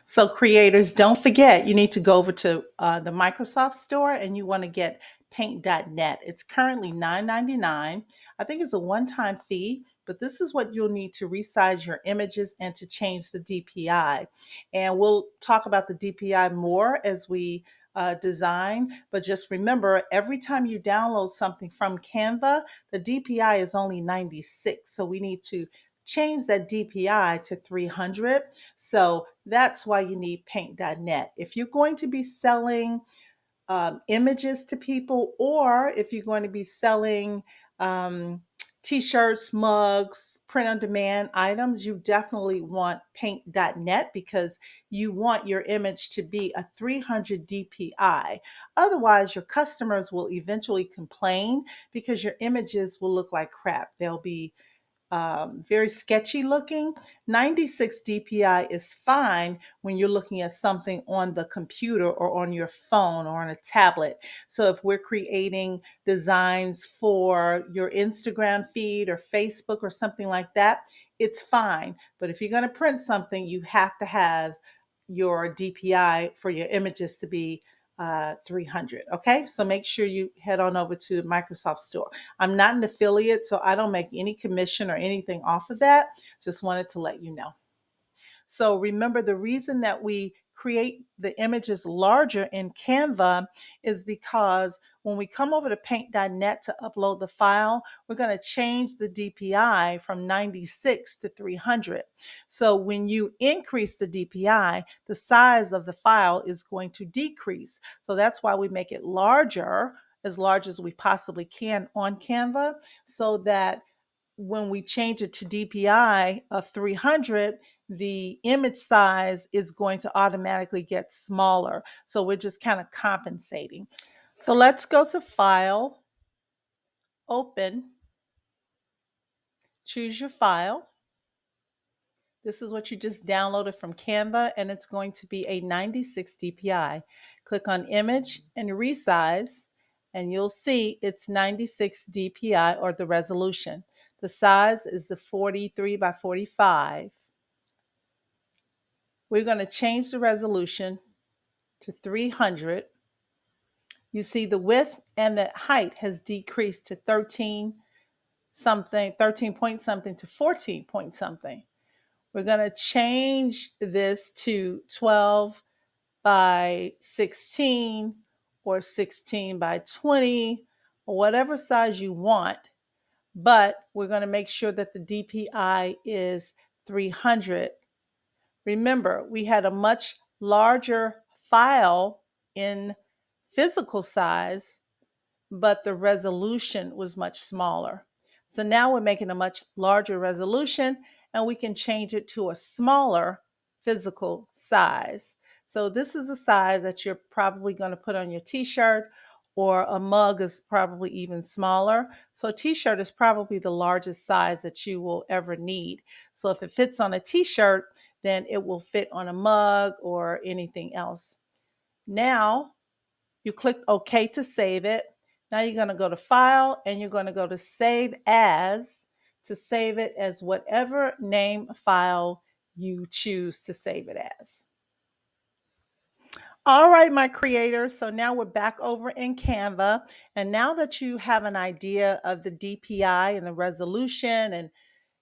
So creators, don't forget, you need to go over to the Microsoft Store and you want to get paint.net. It's currently $9.99. I think it's a one-time fee, but this is what you'll need to resize your images and to change the DPI. And we'll talk about the DPI more as we design, but just remember, every time you download something from Canva, the DPI is only 96. So we need to change that DPI to 300. So that's why you need paint.net. If you're going to be selling images to people, or if you're going to be selling um, t-shirts, mugs, print on demand items, you definitely want paint.net because you want your image to be a 300 DPI. Otherwise, your customers will eventually complain because your images will look like crap. They'll be very sketchy looking. 96 DPI is fine when you're looking at something on the computer or on your phone or on a tablet. So if we're creating designs for your Instagram feed or Facebook or something like that, it's fine. But if you're going to print something, you have to have your DPI for your images to be 300. Okay, so make sure you head on over to Microsoft Store. I'm not an affiliate, so I don't make any commission or anything off of that. Just wanted to let you know. So remember, the reason that we create the images larger in Canva is because when we come over to paint.net to upload the file, we're going to change the DPI from 96 to 300. So when you increase the DPI, the size of the file is going to decrease. So that's why we make it larger, as large as we possibly can on Canva, so that when we change it to DPI of 300, the image size is going to automatically get smaller. So we're just kind of compensating. So let's go to File, Open, choose your file. This is what you just downloaded from Canva, and it's going to be a 96 DPI. Click on Image and Resize, and you'll see it's 96 DPI, or the resolution. The size is the 43 by 45. We're going to change the resolution to 300. You see the width and the height has decreased to 13 something, 13 point something to 14 point something. We're going to change this to 12 by 16 or 16 by 20 or whatever size you want. But we're going to make sure that the DPI is 300. Remember, we had a much larger file in physical size, but the resolution was much smaller. So now we're making a much larger resolution, and we can change it to a smaller physical size. So this is a size that you're probably going to put on your t-shirt, or a mug is probably even smaller. So a t-shirt is probably the largest size that you will ever need. So if it fits on a t-shirt, then it will fit on a mug or anything else. Now you click OK to save it. Now you're going to go to File, and you're going to go to Save As to save it as whatever name file you choose to save it as. All right, my creators. So now we're back over in Canva. And now that you have an idea of the DPI and the resolution, and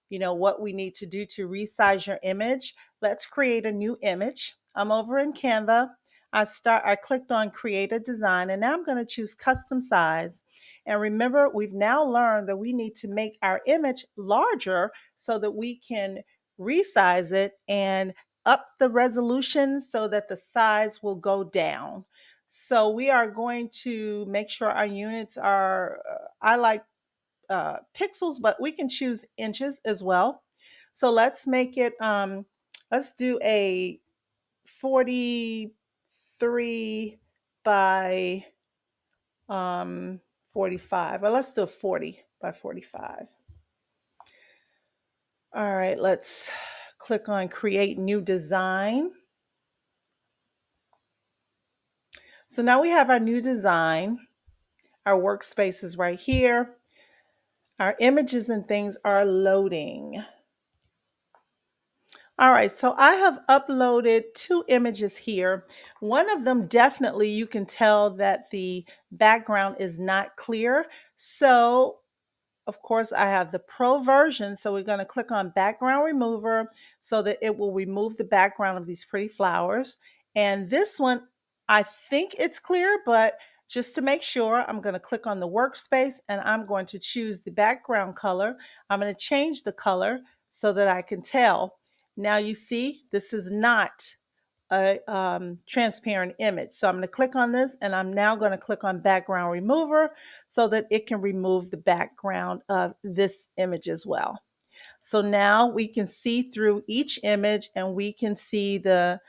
what we need to do to resize your image, let's create a new image. I'm over in Canva. I clicked on create a design, and now I'm going to choose custom size. And remember, we've now learned that we need to make our image larger so that we can resize it and up the resolution so that the size will go down. So we are going to make sure our units are, I like pixels, but we can choose inches as well. So let's make it, let's do a 43 by 45, or let's do a 40 by 45. All right, let's click on create new design. So now we have our new design. Our workspace is right here. Our images and things are loading. All right, so I have uploaded two images here. One of them, definitely you can tell that the background is not clear. So of course, I have the pro version. So we're going to click on background remover so that it will remove the background of these pretty flowers. And this one, I think it's clear, but just to make sure, I'm going to click on the workspace and I'm going to choose the background color. I'm going to change the color so that I can tell. Now you see, this is not a transparent image. So I'm going to click on this and I'm now going to click on background remover so that it can remove the background of this image as well. So now we can see through each image and we can see the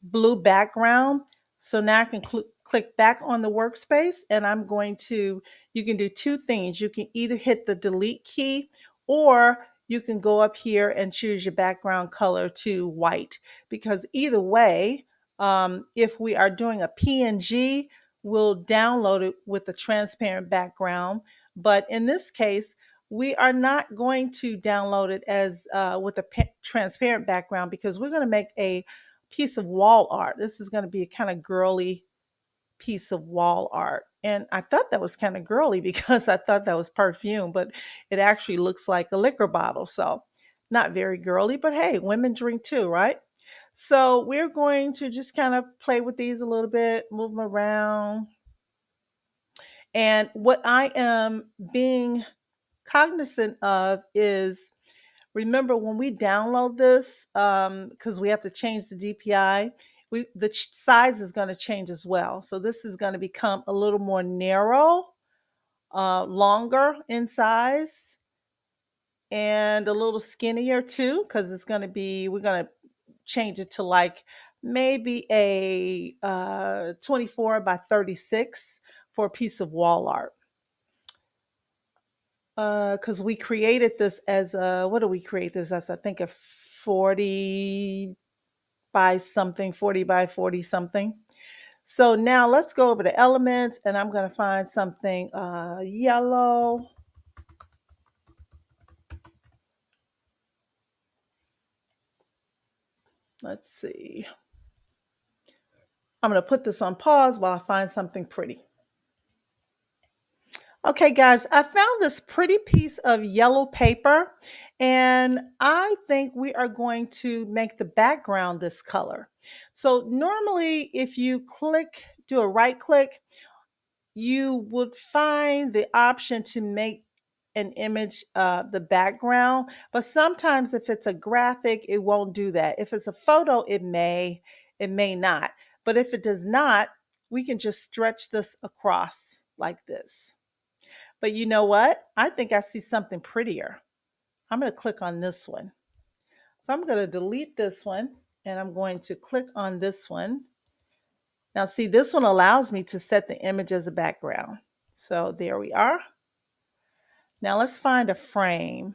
blue background. So now I can click back on the workspace and I'm going to, you can do two things. You can either hit the delete key or you can go up here and choose your background color to white, because either way, if we are doing a PNG, we'll download it with a transparent background. But in this case, we are not going to download it as with a transparent background because we're going to make a piece of wall art. This is going to be a kind of girly piece of wall art. And I thought that was kind of girly because I thought that was perfume, but it actually looks like a liquor bottle. So not very girly, but hey, women drink too, right? So we're going to just kind of play with these a little bit, move them around. And what I am being cognizant of is, remember when we download this, because we have to change the DPI, the size is going to change as well. So this is going to become a little more narrow, longer in size, and a little skinnier too, because it's going to be, we're going to change it to like maybe a 24 by 36 for a piece of wall art. Because we created this as a, what do we create this as? I think a 40 by something, 40 by 40 something. So now let's go over the elements and I'm going to find something yellow. Let's see. I'm going to put this on pause while I find something pretty. Okay, guys, I found this pretty piece of yellow paper, and I think we are going to make the background this color. So normally, if you click, do a right click, you would find the option to make an image the background, but sometimes if it's a graphic, it won't do that. If it's a photo, it may not. But if it does not, we can just stretch this across like this. But you know what? I think I see something prettier. I'm going to click on this one. So I'm going to delete this one and I'm going to click on this one. Now see, this one allows me to set the image as a background. So there we are. Now let's find a frame,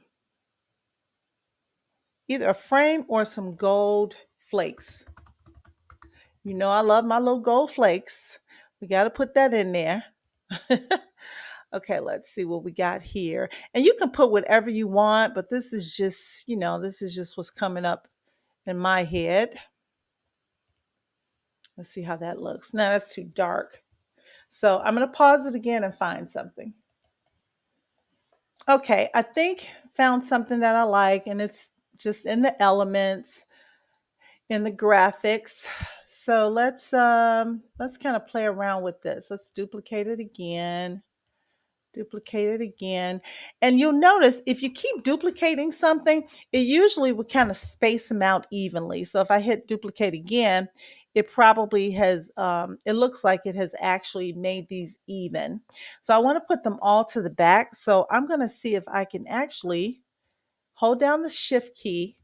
either a frame or some gold flakes. You know, I love my little gold flakes. We got to put that in there. Okay, let's see what we got here. And you can put whatever you want, but this is just, this is just what's coming up in my head. Let's see how that looks. Now that's too dark. So I'm going to pause it again and find something. Okay, I think found something that I like, and it's just in the elements, in the graphics. So let's kind of play around with this. Let's duplicate it again. Duplicate it again. And you'll notice if you keep duplicating something, it usually will kind of space them out evenly. So if I hit duplicate again, it probably has, it looks like it has actually made these even. So I want to put them all to the back. So I'm going to see if I can actually hold down the shift key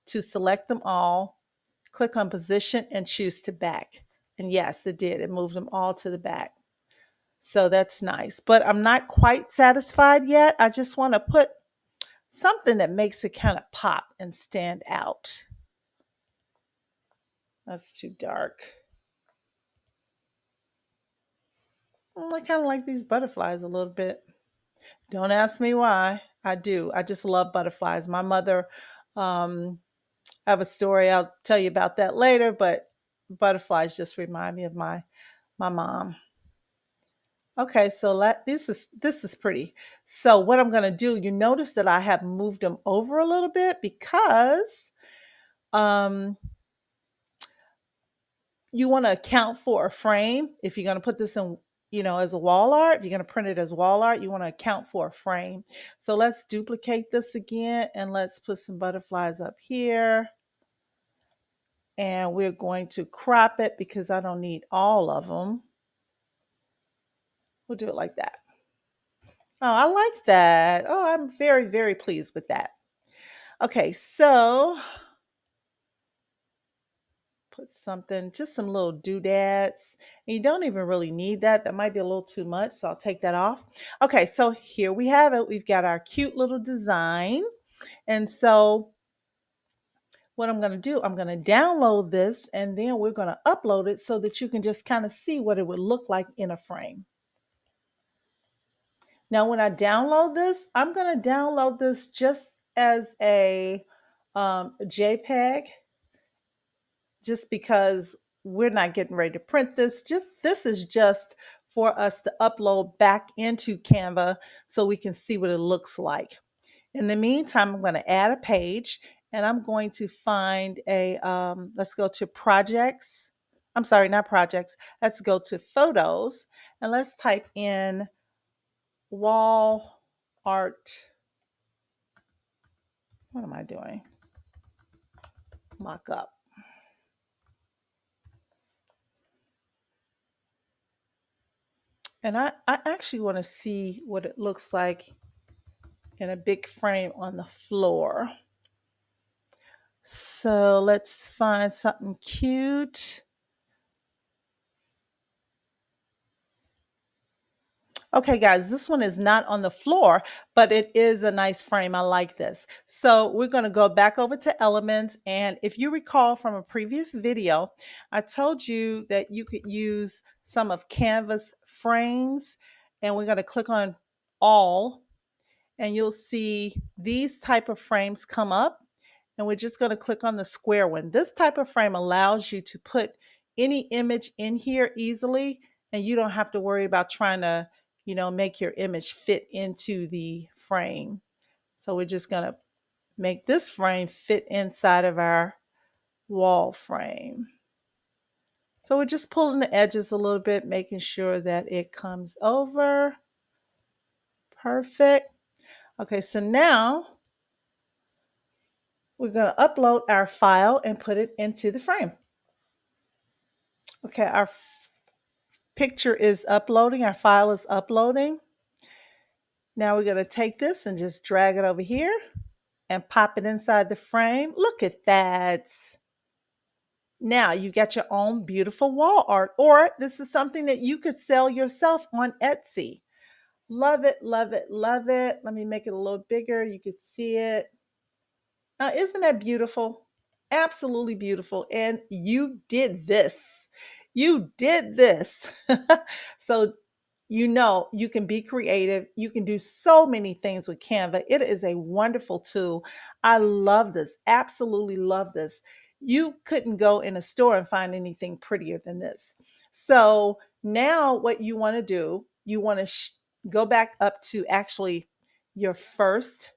to select them all, click on position and choose to back. And yes, it did. It moved them all to the back. So that's nice. But I'm not quite satisfied yet. I just want to put something that makes it kind of pop and stand out. That's too dark. I kind of like these butterflies a little bit. Don't ask me why. I do. I just love butterflies. My mother um, I have a story. I'll tell you about that later, but butterflies just remind me of my mom. Okay, so this is pretty. So what I'm going to do, you notice that I have moved them over a little bit because um you want to account for a frame. If you're going to put this in, as a wall art, if you're going to print it as wall art, you want to account for a frame. So let's duplicate this again and let's put some butterflies up here. And we're going to crop it because I don't need all of them. We'll do it like that. Oh, I like that. Oh, I'm very, very pleased with that. Okay, so put something, just some little doodads. And you don't even really need that. That might be a little too much, so I'll take that off. Okay, so here we have it. We've got our cute little design. And so what I'm going to do, I'm going to download this and then we're going to upload it so that you can just kind of see what it would look like in a frame. Now, when I download this, I'm going to download this just as a JPEG, just because we're not getting ready to print this. This is just for us to upload back into Canva so we can see what it looks like. In the meantime, I'm going to add a page and I'm going to find let's go to projects. I'm sorry, not projects. Let's go to photos and let's type in wall art. What am I doing? Mock up. And I actually want to see what it looks like in a big frame on the floor. So let's find something cute. Okay, guys, this one is not on the floor, but it is a nice frame. I like this. So we're going to go back over to Elements. And if you recall from a previous video, I told you that you could use some of Canva's frames. And we're going to click on All, and you'll see these type of frames come up. And we're just going to click on the square one. This type of frame allows you to put any image in here easily, and you don't have to worry about trying to, make your image fit into the frame. So we're just going to make this frame fit inside of our wall frame. So we're just pulling the edges a little bit, making sure that it comes over. Perfect. Okay, so now we're going to upload our file and put it into the frame. Okay, our picture is uploading, our file is uploading. Now we're going to take this and just drag it over here and pop it inside the frame. Look at that. Now you got your own beautiful wall art, or this is something that you could sell yourself on Etsy. Love it, love it, love it. Let me make it a little bigger. You can see it. Now, isn't that beautiful? Absolutely beautiful. And you did this. You did this. So, you can be creative. You can do so many things with Canva. It is a wonderful tool. I love this. Absolutely love this. You couldn't go in a store and find anything prettier than this. So, now what you want to do, you want to go back up to actually your first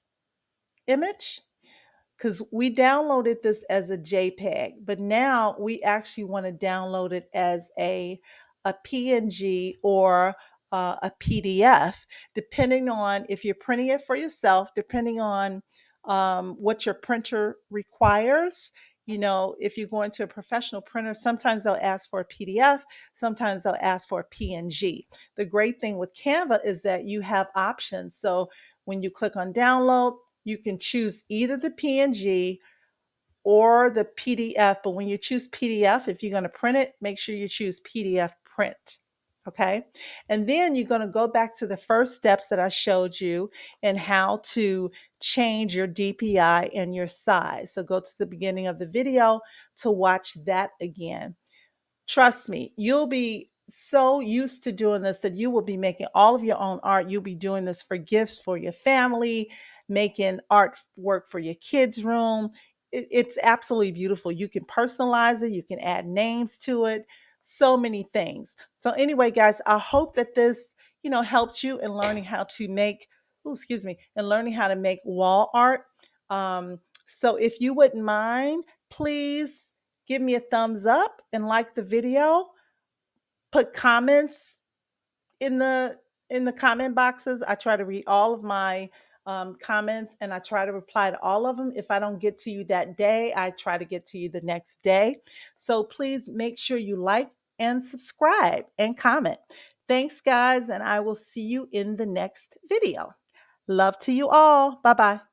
image, because we downloaded this as a JPEG, but now we actually want to download it as a PNG or a PDF, depending on if you're printing it for yourself, depending on what your printer requires. If you're going to a professional printer, sometimes they'll ask for a PDF, sometimes they'll ask for a PNG. The great thing with Canva is that you have options. So when you click on download, you can choose either the PNG or the PDF. But when you choose PDF, if you're going to print it, make sure you choose PDF print. Okay. And then you're going to go back to the first steps that I showed you and how to change your DPI and your size. So go to the beginning of the video to watch that again. Trust me, you'll be so used to doing this that you will be making all of your own art. You'll be doing this for gifts for your family, making artwork for your kids' room. it's absolutely beautiful. You can personalize it, you can add names to it, so many things. So anyway, guys, I hope that this, helps you in learning how to make, oh, excuse me, and learning how to make wall art. So if you wouldn't mind, please give me a thumbs up and like the video. Put comments in the comment boxes. I try to read all of my comments, and I try to reply to all of them. If I don't get to you that day, I try to get to you the next day. So please make sure you like and subscribe and comment. Thanks, guys, and I will see you in the next video. Love to you all. Bye bye.